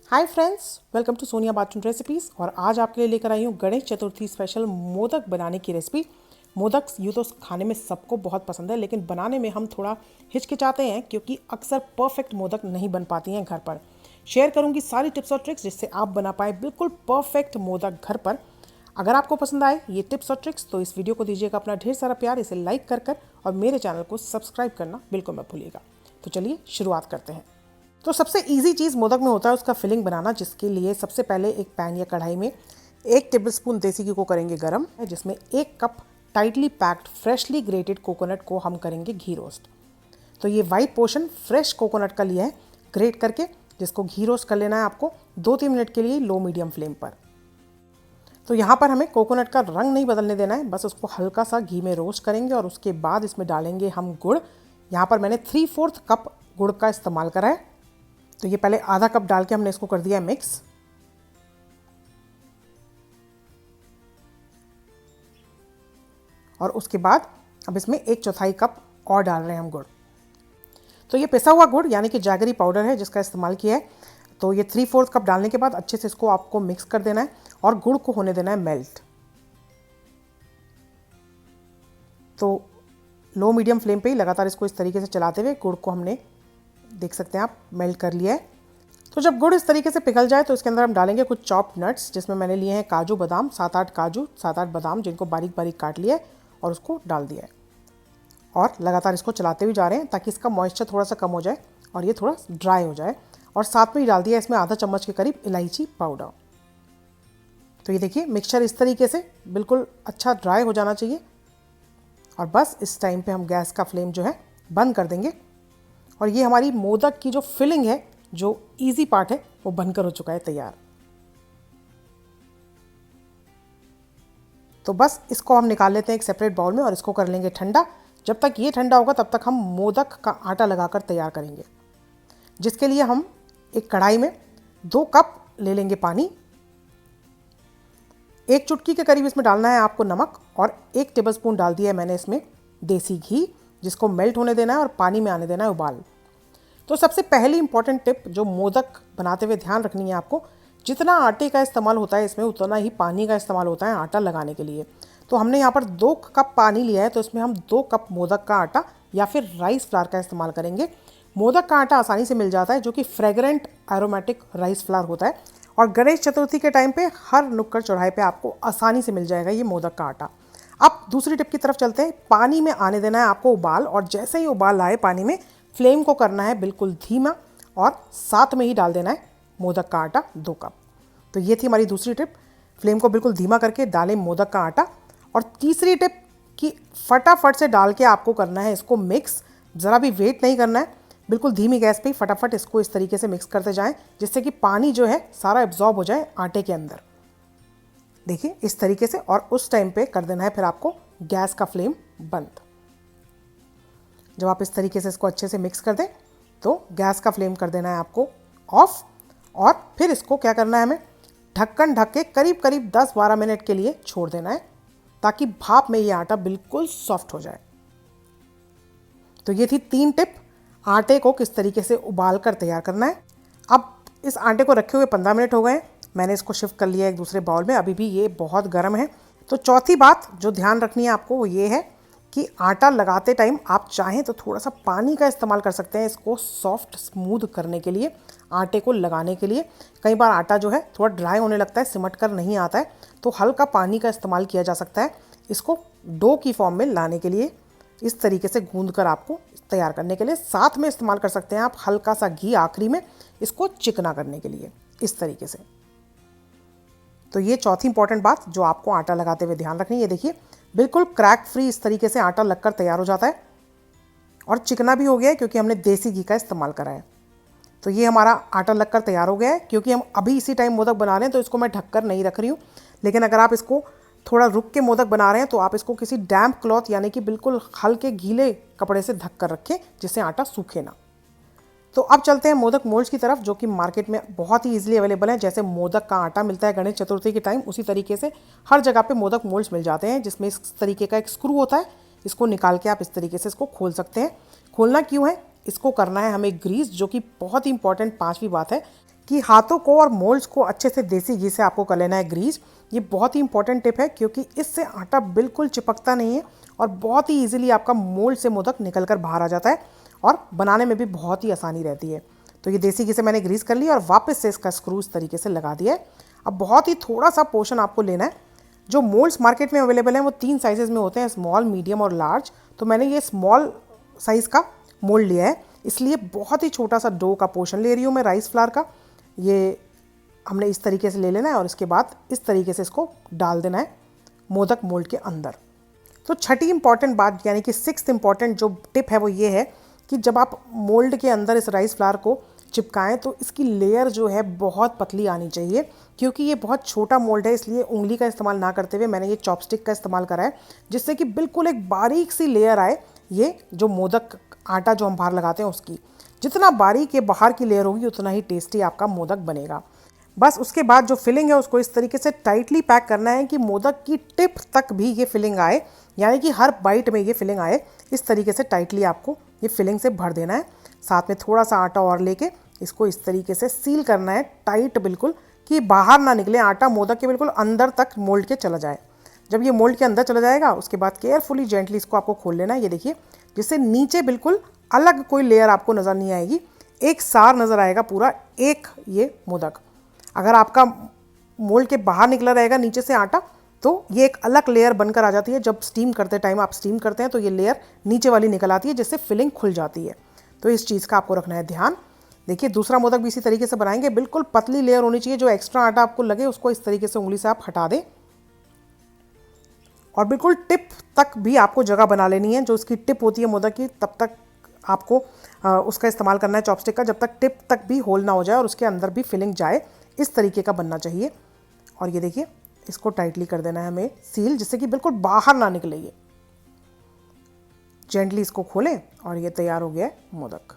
Hi friends, welcome to Sonia bathroom recipes. और आज आपके लिए लेकर आई हूँ गणेश चतुर्थी स्पेशल मोदक बनाने की रेसिपी। मोदक यूँ तो खाने में सबको बहुत पसंद है, लेकिन बनाने में हम थोड़ा हिचकिचाते हैं क्योंकि अक्सर परफेक्ट मोदक नहीं बन पाती हैं घर पर। शेयर करूँगी सारी टिप्स और ट्रिक्स जिससे आप बना पाए बिल्कुल परफेक्ट मोदक घर पर। अगर आपको पसंद आए ये टिप्स और ट्रिक्स तो इस वीडियो को दीजिएगा अपना ढेर सारा प्यार, इसे लाइक कर और मेरे चैनल को सब्सक्राइब करना बिल्कुल मत भूलिएगा। तो चलिए शुरुआत करते हैं। तो सबसे इजी चीज़ मोदक में होता है उसका फिलिंग बनाना, जिसके लिए सबसे पहले एक पैन या कढ़ाई में 1 टेबलस्पून देसी घी को करेंगे गरम, जिसमें 1 cup tightly packed freshly grated coconut को हम करेंगे घी रोस्ट। तो ये वाइट पोर्शन फ्रेश कोकोनट का लिया है ग्रेट करके, जिसको घी रोस्ट कर लेना है आपको 2-3 मिनट के लिए लो मीडियम फ्लेम पर। तो यहाँ पर हमें कोकोनट का रंग नहीं बदलने देना है, बस उसको हल्का सा घी में रोस्ट करेंगे और उसके बाद इसमें डालेंगे हम गुड़। यहाँ पर मैंने 3/4 कप गुड़ का इस्तेमाल करा है। तो ये पहले आधा कप डाल के हमने इसको कर दिया है मिक्स। और उसके बाद अब इसमें 1/4 कप और डाल रहे हैं हम गुड़। तो ये पिसा हुआ गुड़ यानी कि जैगरी पाउडर है जिसका इस्तेमाल किया है। तो ये 3/4 कप डालने के बाद अच्छे से इसको आपको मिक्स कर देना है और गुड़ को होने देना है मेल्ट। तो लो मीडियम फ्लेम पे ही लगातार इसको इस तरीके से चलाते हुए गुड़ को हमने, देख सकते हैं आप, मेल्ट कर लिया है। तो जब गुड़ इस तरीके से पिघल जाए तो इसके अंदर हम डालेंगे कुछ चॉप्ड नट्स, जिसमें मैंने लिए हैं काजू बादाम, 7-8 काजू, 7-8 बादाम, जिनको बारीक बारीक काट लिया है और उसको डाल दिया है। और लगातार इसको चलाते हुए जा रहे हैं ताकि इसका मॉइस्चर थोड़ा सा कम हो जाए और ये थोड़ा ड्राई हो जाए। और साथ में ही डाल दिया इसमें आधा चम्मच के करीब इलायची पाउडर। तो ये देखिए मिक्सचर इस तरीके से बिल्कुल अच्छा ड्राई हो जाना चाहिए। और बस इस टाइम पे हम गैस का फ्लेम जो है बंद कर देंगे। और ये हमारी मोदक की जो फिलिंग है, जो इजी पार्ट है, वो बनकर हो चुका है तैयार। तो बस इसको हम निकाल लेते हैं एक सेपरेट बाउल में और इसको कर लेंगे ठंडा। जब तक ये ठंडा होगा तब तक हम मोदक का आटा लगाकर तैयार करेंगे, जिसके लिए हम एक कढ़ाई में 2 कप ले लेंगे पानी। 1 चुटकी के करीब इसमें डालना है आपको नमक और 1 टेबलस्पून डाल दिया है मैंने इसमें देसी घी, जिसको मेल्ट होने देना है और पानी में आने देना है उबाल। तो सबसे पहली इंपॉर्टेंट टिप जो मोदक बनाते हुए ध्यान रखनी है आपको, जितना आटे का इस्तेमाल होता है इसमें उतना ही पानी का इस्तेमाल होता है आटा लगाने के लिए। तो हमने यहाँ पर 2 कप पानी लिया है, तो इसमें हम 2 कप मोदक का आटा या फिर राइस फ्लावर का इस्तेमाल करेंगे। मोदक का आटा आसानी से मिल जाता है, जो कि फ्रेगरेंट एरोमेटिक राइस फ्लावर होता है। और गणेश चतुर्थी के टाइम पे हर नुक्कड़ चौराहे पे आपको आसानी से मिल जाएगा ये मोदक का आटा। अब दूसरी टिप की तरफ चलते हैं। पानी में आने देना है आपको उबाल, और जैसे ही उबाल आए पानी में फ्लेम को करना है बिल्कुल धीमा और साथ में ही डाल देना है मोदक का आटा 2 कप। तो ये थी हमारी दूसरी टिप, फ्लेम को बिल्कुल धीमा करके डालें मोदक का आटा। और तीसरी टिप कि फटाफट से डाल के आपको करना है इसको मिक्स, ज़रा भी वेट नहीं करना है, बिल्कुल धीमी गैस पे फटाफट इसको इस तरीके से मिक्स करते जाएं, जिससे कि पानी जो है सारा एब्जॉर्ब हो जाए आटे के अंदर। देखिए इस तरीके से। और उस टाइम पे कर देना है फिर आपको गैस का फ्लेम बंद। जब आप इस तरीके से इसको अच्छे से मिक्स कर दें तो गैस का फ्लेम कर देना है आपको ऑफ। और फिर इसको क्या करना है, हमें ढक्कन ढक के करीब करीब 10-12 मिनट के लिए छोड़ देना है, ताकि भाप में ये आटा बिल्कुल सॉफ्ट हो जाए। तो ये थी 3 टिप, आटे को किस तरीके से उबाल कर तैयार करना है। अब इस आटे को रखे हुए 15 मिनट हो गए, मैंने इसको शिफ्ट कर लिया एक दूसरे बाउल में, अभी भी ये बहुत गर्म है। तो चौथी बात जो ध्यान रखनी है आपको वो ये है कि आटा लगाते टाइम आप चाहें तो थोड़ा सा पानी का इस्तेमाल कर सकते हैं इसको सॉफ्ट स्मूथ करने के लिए, आटे को लगाने के लिए। कई बार आटा जो है थोड़ा ड्राई होने लगता है, सिमट कर नहीं आता है, तो हल्का पानी का इस्तेमाल किया जा सकता है इसको डो की फॉर्म में लाने के लिए। इस तरीके से गूंद कर आपको तैयार करने के लिए साथ में इस्तेमाल कर सकते हैं आप हल्का सा घी आखिरी में इसको चिकना करने के लिए, इस तरीके से। तो ये चौथी इंपॉर्टेंट बात जो आपको आटा लगाते हुए ध्यान रखनी है। ये देखिए बिल्कुल क्रैक फ्री इस तरीके से आटा लगकर तैयार हो जाता है और चिकना भी हो गया है क्योंकि हमने देसी घी का इस्तेमाल करा है। तो ये हमारा आटा लगकर तैयार हो गया है। क्योंकि हम अभी इसी टाइम मोदक बना रहे हैं तो इसको मैं ढककर नहीं रख रही हूँ, लेकिन अगर आप इसको थोड़ा रुक के मोदक बना रहे हैं तो आप इसको किसी डैम्प क्लॉथ यानी कि बिल्कुल हल्के गीले कपड़े से ढक कर रखें, जिससे आटा सूखे ना। तो अब चलते हैं मोदक मोल्ड्स की तरफ, जो कि मार्केट में बहुत ही ईजिली अवेलेबल है। जैसे मोदक का आटा मिलता है गणेश चतुर्थी के टाइम, उसी तरीके से हर जगह पे मोदक मोल्ड्स मिल जाते हैं, जिसमें इस तरीके का एक स्क्रू होता है। इसको निकाल के आप इस तरीके से इसको खोल सकते हैं। खोलना क्यों है, इसको करना है हमें ग्रीस, जो कि बहुत ही इंपॉर्टेंट 5वीं बात है कि हाथों को और मोल्ड्स को अच्छे से देसी घी से आपको कर लेना है ग्रीस। ये बहुत ही इंपॉर्टेंट टिप है क्योंकि इससे आटा बिल्कुल चिपकता नहीं है और बहुत ही ईजिली आपका मोल्ड से मोदक निकल कर बाहर आ जाता है और बनाने में भी बहुत ही आसानी रहती है। तो ये देसी घी से मैंने ग्रीस कर लिया और वापस से इसका स्क्रू इस तरीके से लगा दिया है। अब बहुत ही थोड़ा सा पोर्शन आपको लेना है। जो मोल्ड्स मार्केट में अवेलेबल हैं वो 3 साइजेज़ में होते हैं, स्मॉल, मीडियम और लार्ज। तो मैंने ये स्मॉल साइज़ का मोल्ड लिया है, इसलिए बहुत ही छोटा सा डो का पोर्शन ले रही हूँ मैं राइस फ्लावर का। ये हमने इस तरीके से ले लेना है और इसके बाद इस तरीके से इसको डाल देना है मोदक मोल्ड के अंदर। तो छठी इंपॉर्टेंट बात यानी कि 6th इंपॉर्टेंट जो टिप है वो ये है कि जब आप मोल्ड के अंदर इस राइस फ्लावर को चिपकाएं तो इसकी लेयर जो है बहुत पतली आनी चाहिए। क्योंकि ये बहुत छोटा मोल्ड है इसलिए उंगली का इस्तेमाल ना करते हुए मैंने ये चॉपस्टिक का इस्तेमाल करा है, जिससे कि बिल्कुल एक बारीक सी लेयर आए ये जो मोदक आटा जो हम बाहर लगाते हैं उसकी। जितना बारीक ये बाहर की लेयर होगी उतना ही टेस्टी आपका मोदक बनेगा। बस उसके बाद जो फिलिंग है उसको इस तरीके से टाइटली पैक करना है कि मोदक की टिप तक भी ये फिलिंग आए, यानी कि हर बाइट में ये फिलिंग आए। इस तरीके से टाइटली आपको ये फिलिंग से भर देना है। साथ में थोड़ा सा आटा और लेके इसको इस तरीके से सील करना है टाइट बिल्कुल, कि बाहर ना निकले आटा, मोदक के बिल्कुल अंदर तक मोल्ड के चला जाए। जब ये मोल्ड के अंदर चला जाएगा उसके बाद केयरफुली जेंटली इसको आपको खोल लेना है। ये देखिए, जिससे नीचे बिल्कुल अलग कोई लेयर आपको नज़र नहीं आएगी, एक सार नज़र आएगा पूरा एक ये मोदक। अगर आपका मोल्ड के बाहर निकला रहेगा नीचे से आटा तो ये एक अलग लेयर बनकर आ जाती है। जब स्टीम करते टाइम आप स्टीम करते हैं तो ये लेयर नीचे वाली निकल आती है, जिससे फिलिंग खुल जाती है। तो इस चीज़ का आपको रखना है ध्यान। देखिए, दूसरा मोदक भी इसी तरीके से बनाएंगे। बिल्कुल पतली लेयर होनी चाहिए, जो एक्स्ट्रा आटा आपको लगे उसको इस तरीके से उंगली से आप हटा दें और बिल्कुल टिप तक भी आपको जगह बना लेनी है। जो उसकी टिप होती है मोदक की, तब तक आपको उसका इस्तेमाल करना है चॉपस्टिक का, जब तक टिप तक भी होल ना हो जाए और उसके अंदर भी फिलिंग जाए। इस तरीके का बनना चाहिए। और ये देखिए, इसको टाइटली कर देना है हमें सील, जिससे कि बिल्कुल बाहर ना निकले। ये जेंटली इसको खोलें और ये तैयार हो गया है मोदक।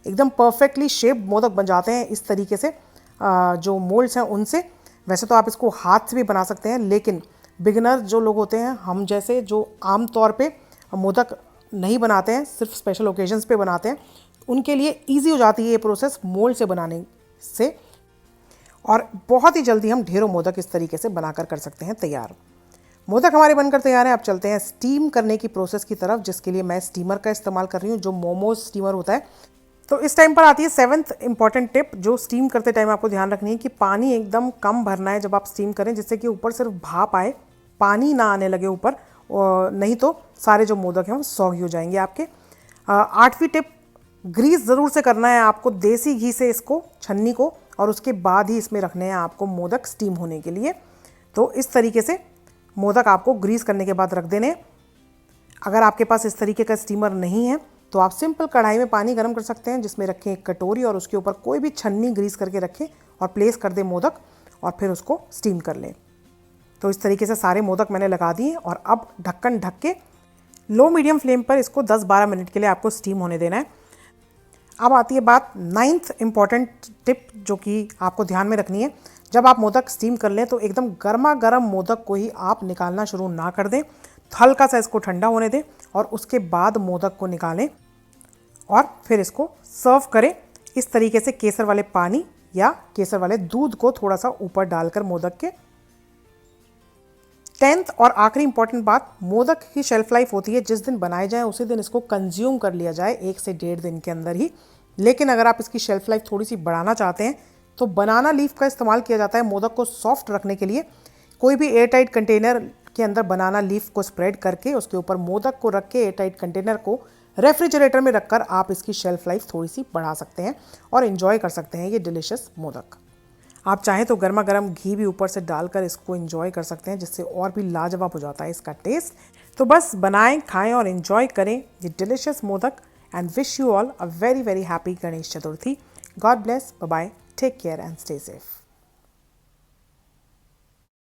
एकदम परफेक्टली शेप्ड मोदक बन जाते हैं इस तरीके से जो मोल्ड्स हैं उनसे। वैसे तो आप इसको हाथ से भी बना सकते हैं, लेकिन बिगिनर जो लोग होते हैं हम जैसे, जो आम तौर पे मोदक नहीं बनाते हैं, सिर्फ स्पेशल ओकेजन्स पे बनाते हैं, उनके लिए ईजी हो जाती है ये प्रोसेस मोल्ड से बनाने से। और बहुत ही जल्दी हम ढेरों मोदक इस तरीके से बनाकर कर सकते हैं तैयार। मोदक हमारे बनकर तैयार है। अब चलते हैं स्टीम करने की प्रोसेस की तरफ, जिसके लिए मैं स्टीमर का इस्तेमाल कर रही हूँ, जो मोमोज स्टीमर होता है। तो इस टाइम पर आती है 7th इंपॉर्टेंट टिप, जो स्टीम करते टाइम आपको ध्यान रखनी है कि पानी एकदम कम भरना है जब आप स्टीम करें, जिससे कि ऊपर सिर्फ भाप आए, पानी ना आने लगे ऊपर, नहीं तो सारे जो मोदक हैं वो सौगी हो जाएंगे आपके। 8वीं टिप, ग्रीस ज़रूर से करना है आपको देसी घी से इसको, छन्नी को, और उसके बाद ही इसमें रखने हैं आपको मोदक स्टीम होने के लिए। तो इस तरीके से मोदक आपको ग्रीस करने के बाद रख देने। अगर आपके पास इस तरीके का स्टीमर नहीं है तो आप सिंपल कढ़ाई में पानी गर्म कर सकते हैं, जिसमें रखें एक कटोरी और उसके ऊपर कोई भी छन्नी ग्रीस करके रखें और प्लेस कर दें मोदक, और फिर उसको स्टीम कर लें। तो इस तरीके से सारे मोदक मैंने लगा दिए और अब ढक्कन ढक के लो मीडियम फ्लेम पर इसको 10-12 मिनट के लिए आपको स्टीम होने देना है। अब आती है बात 9th इंपॉर्टेंट टिप, जो कि आपको ध्यान में रखनी है। जब आप मोदक स्टीम कर लें तो एकदम गर्मा गर्म मोदक को ही आप निकालना शुरू ना कर दें, हल्का सा इसको ठंडा होने दें और उसके बाद मोदक को निकालें और फिर इसको सर्व करें। इस तरीके से केसर वाले पानी या केसर वाले दूध को थोड़ा सा ऊपर डालकर मोदक के। 10th और आखिरी इंपॉर्टेंट बात, मोदक की शेल्फ लाइफ होती है जिस दिन बनाए जाए उसी दिन इसको कंज्यूम कर लिया जाए, 1 से 1.5 दिन के अंदर ही। लेकिन अगर आप इसकी शेल्फ लाइफ थोड़ी सी बढ़ाना चाहते हैं तो बनाना लीफ का इस्तेमाल किया जाता है मोदक को सॉफ्ट रखने के लिए। कोई भी एयर टाइट कंटेनर के अंदर बनाना लीफ को स्प्रेड करके उसके ऊपर मोदक को रख के एयर टाइट कंटेनर को रेफ्रिजरेटर में रखकर आप इसकी शेल्फ लाइफ थोड़ी सी बढ़ा सकते हैं और एंजॉय कर सकते हैं ये डिलीशियस मोदक। आप चाहें तो गर्मा गर्म घी भी ऊपर से डालकर इसको एंजॉय कर सकते हैं, जिससे और भी लाजवाब हो जाता है इसका टेस्ट। तो बस बनाएं, खाएं और एंजॉय करें ये delicious modak. And wish you all a very very happy Ganesh Chaturthi. God bless, bye bye, take care and stay safe.